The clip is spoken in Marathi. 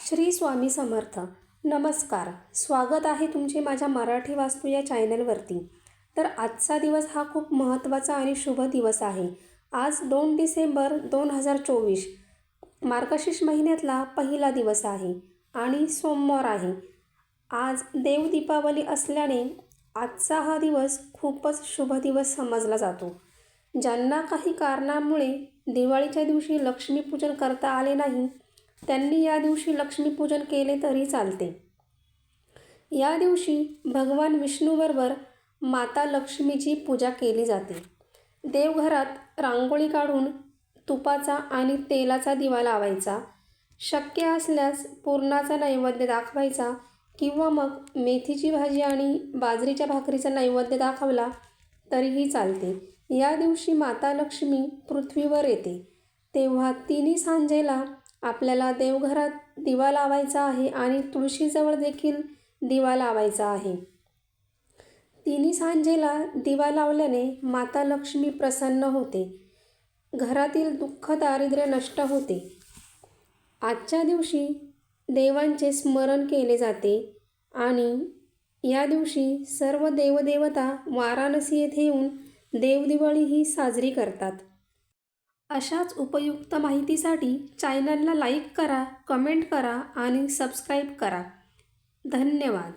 श्री स्वामी समर्थ. नमस्कार. स्वागत आहे तुमचे माझ्या मराठी वास्तू या चॅनलवरती. तर आजचा दिवस हा खूप महत्त्वाचा आणि शुभ दिवस आहे. आज 2 डिसेंबर 2024 मार्गशीर्ष महिन्यातला पहिला दिवस आहे आणि सोमवार आहे. आज देव दीपावली असल्याने आजचा हा दिवस खूपच शुभ दिवस समजला जातो. ज्यांना काही कारणामुळे दिवाळीच्या दिवशी लक्ष्मीपूजन करता आले नाही त्यांनी या दिवशी लक्ष्मीपूजन केले तरी चालते. या दिवशी भगवान विष्णूबरोबर माता लक्ष्मीची पूजा केली जाते. देवघरात रांगोळी काढून तुपाचा आणि तेलाचा दिवा लावायचा. शक्य असल्यास पुरणाचा नैवेद्य दाखवायचा किंवा मग मेथीची भाजी आणि बाजरीच्या भाकरीचा नैवेद्य दाखवला तरीही चालते. या दिवशी माता लक्ष्मी पृथ्वीवर येते तेव्हा तिन्ही सांजेला आपल्याला देवघरात दिवा लावायचा आहे आणि तुळशीजवळ देखील दिवा लावायचा आहे. तिन्ही सांजेला दिवा लावल्याने माता लक्ष्मी प्रसन्न होते. घरातील दुःख दारिद्र्य नष्ट होते. आजच्या दिवशी देवांचे स्मरण केले जाते आणि या दिवशी सर्व देवदेवता वाराणसी येथे येऊन देवदिवाळी ही साजरी करतात. अशाच उपयुक्त माहितीसाठी चॅनलला लाईक करा, कमेंट करा आणि सबस्क्राईब करा. धन्यवाद.